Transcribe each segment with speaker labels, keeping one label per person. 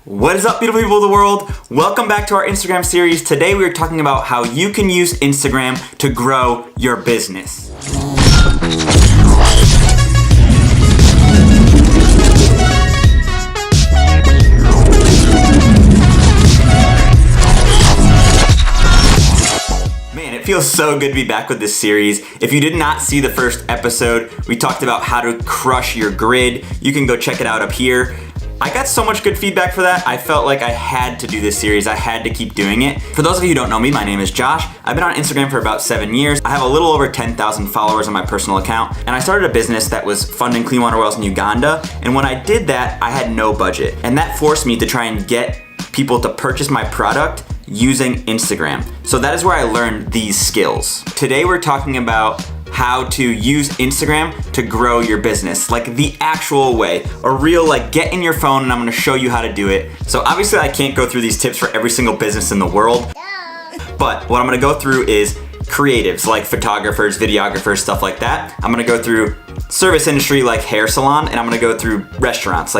Speaker 1: What is up, beautiful people of the world? Welcome back to our Instagram series. Today we are talking about how you can use Instagram to grow your business. Man, it feels so good to be back with this series. If you did not see the first episode, we talked about how to crush your grid. You can go check it out up here. I got so much good feedback for that, I felt like I had to do this series. I had to keep doing it. For those of you who don't know me, my name is Josh. I've been on Instagram for about 7 years. I have a little over 10,000 followers on my personal account, and I started a business that was funding clean water wells in Uganda. And when I did that, I had no budget. And that forced me to try and get people to purchase my product using Instagram. So that is where I learned these skills. Today we're talking about how to use Instagram to grow your business, like the actual way, a real get in your phone, and I'm gonna show you how to do it. So obviously I can't go through these tips for every single business in the world, but what I'm gonna go through is creatives like photographers, videographers, stuff like that. I'm gonna go through service industry like hair salon, and I'm gonna go through restaurants,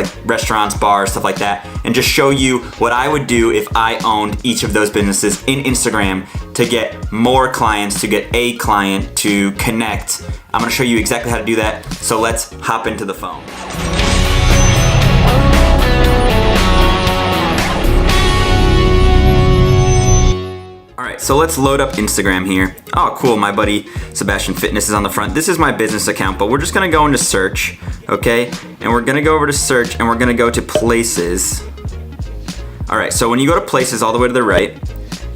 Speaker 1: bars, stuff like that, and just show you what I would do if I owned each of those businesses in Instagram to get more clients, to get a client, to connect. I'm gonna show you exactly how to do that, so let's hop into the phone. Alright, so let's load up Instagram here. Oh cool, my buddy Sebastian Fitness is on the front. This is my business account, but we're just gonna go into search, okay? And we're gonna go over to search and we're gonna go to places. Alright, so when you go to places all the way to the right,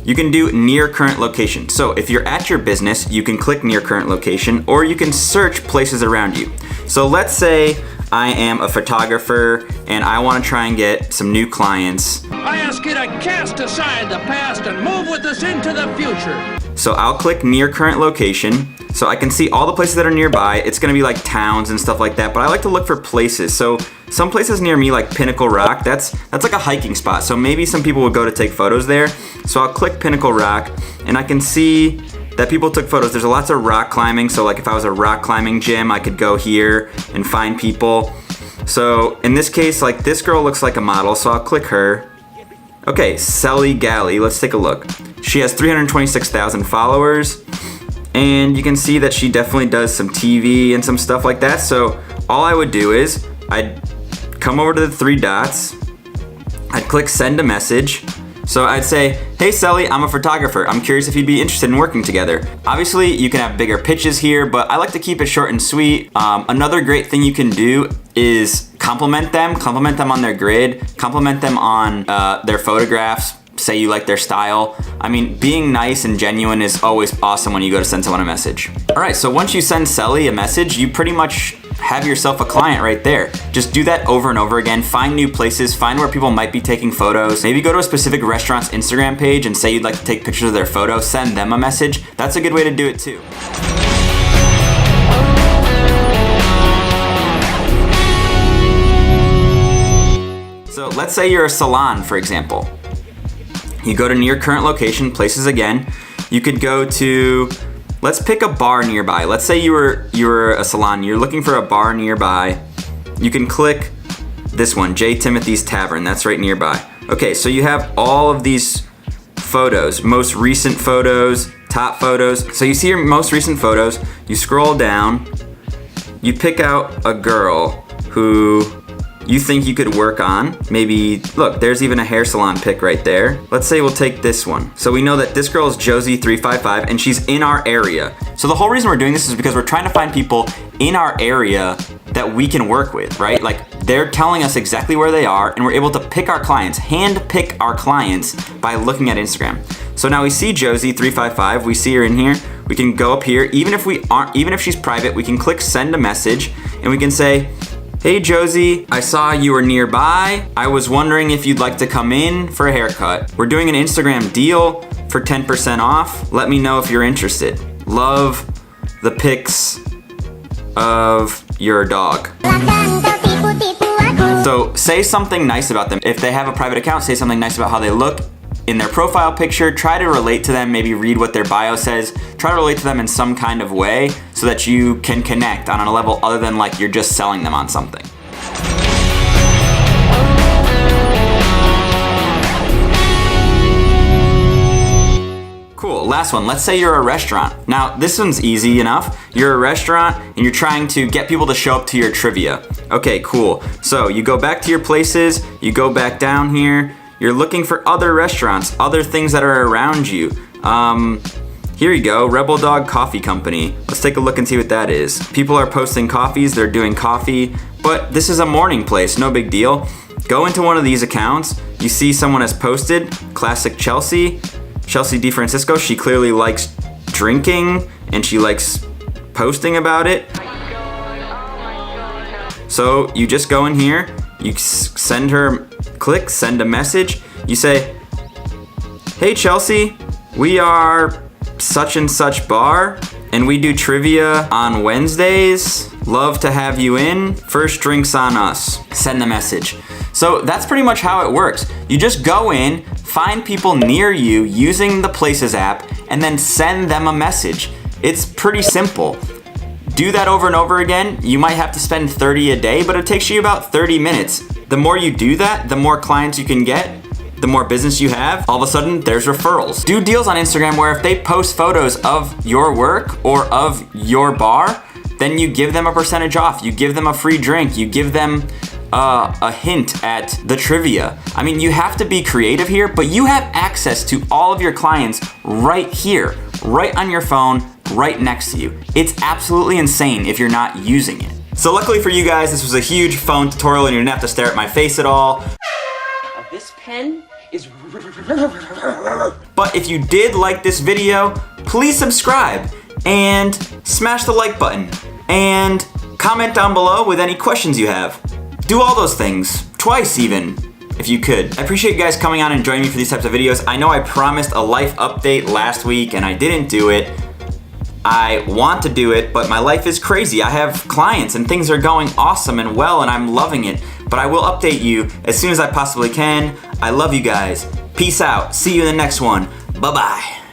Speaker 1: you can do near current location. So if you're at your business, you can click near current location, or you can search places around you. So let's say I am a photographer and I want to try and get some new clients.
Speaker 2: I ask you to cast aside the past and move with us into the future.
Speaker 1: So I'll click near current location. So I can see all the places that are nearby. It's gonna be like towns and stuff like that, but I like to look for places. So some places near me, like Pinnacle Rock, that's like a hiking spot. So maybe some people would go to take photos there. So I'll click Pinnacle Rock and I can see that people took photos. There's lots of rock climbing. So like if I was a rock climbing gym, I could go here and find people. So in this case, like this girl looks like a model, so I'll click her. Okay, Sally Galley, let's take a look. She has 326,000 followers, and you can see that she definitely does some TV and some stuff like that. So all I would do is I'd come over to the three dots, I'd click send a message. So I'd say, hey Sally, I'm a photographer. I'm curious if you'd be interested in working together. Obviously you can have bigger pitches here, but I like to keep it short and sweet. Another great thing you can do is compliment them on their grid, compliment them on their photographs, say you like their style. I mean, being nice and genuine is always awesome when you go to send someone a message. All right, so once you send Sally a message, you pretty much have yourself a client right there. Just do that over and over again. Find new places, find where people might be taking photos. Maybe go to a specific restaurant's Instagram page and say you'd like to take pictures of their photos, send them a message. That's a good way to do it too. So let's say you're a salon, for example. You go to near current location, places again. You could go to, let's pick a bar nearby. Let's say you were a salon, you're looking for a bar nearby. You can click this one, J. Timothy's Tavern, that's right nearby. Okay, so you have all of these photos, most recent photos, top photos. So you see your most recent photos, you scroll down, you pick out a girl who you think you could work on. Maybe, look, there's even a hair salon pic right there. Let's say we'll take this one. So we know that this girl is Josie355 and she's in our area. So the whole reason we're doing this is because we're trying to find people in our area that we can work with, right? Like they're telling us exactly where they are and we're able to pick our clients, hand pick our clients by looking at Instagram. So now we see Josie355, we see her in here. We can go up here, even if she's private, we can click send a message and we can say, hey Josie, I saw you were nearby. I was wondering if you'd like to come in for a haircut. We're doing an Instagram deal for 10% off. Let me know if you're interested. Love the pics of your dog. So say something nice about them. If they have a private account, say something nice about how they look in their profile picture. Try to relate to them, maybe read what their bio says. Try to relate to them in some kind of way so that you can connect on a level other than like you're just selling them on something. last one. Let's say you're a restaurant. Now, this one's easy enough. You're a restaurant and you're trying to get people to show up to your trivia. Okay, cool. So you go back to your places, you go back down here, you're looking for other restaurants, other things that are around you. Here you go, Rebel Dog Coffee Company. Let's take a look and see what that is. People are posting coffees, they're doing coffee, but this is a morning place, no big deal. Go into one of these accounts, you see someone has posted, Classic Chelsea DeFrancisco. She clearly likes drinking and she likes posting about it. So you just go in here, you send her, click send a message. You say, hey Chelsea, we are such and such bar and we do trivia on Wednesdays. Love to have you in. First drinks on us. Send the message. So that's pretty much how it works. You just go in, find people near you using the Places app, and then send them a message. It's pretty simple. Do that over and over again. You might have to spend 30 a day, but it takes you about 30 minutes. The more you do that, the more clients you can get, the more business you have. All of a sudden, there's referrals. Do deals on Instagram where if they post photos of your work or of your bar, then you give them a percentage off. You give them a free drink. You give them a hint at the trivia. I mean, you have to be creative here, but you have access to all of your clients right here, right on your phone, right next to you. It's absolutely insane if you're not using it. So luckily for you guys, this was a huge phone tutorial and you didn't have to stare at my face at all.
Speaker 3: This pen is...
Speaker 1: But if you did like this video, please subscribe and smash the like button and comment down below with any questions you have. Do all those things, twice even, if you could. I appreciate you guys coming on and joining me for these types of videos. I know I promised a life update last week and I didn't do it. I want to do it, but my life is crazy. I have clients and things are going awesome and well and I'm loving it. But I will update you as soon as I possibly can. I love you guys. Peace out. See you in the next one. Bye-bye.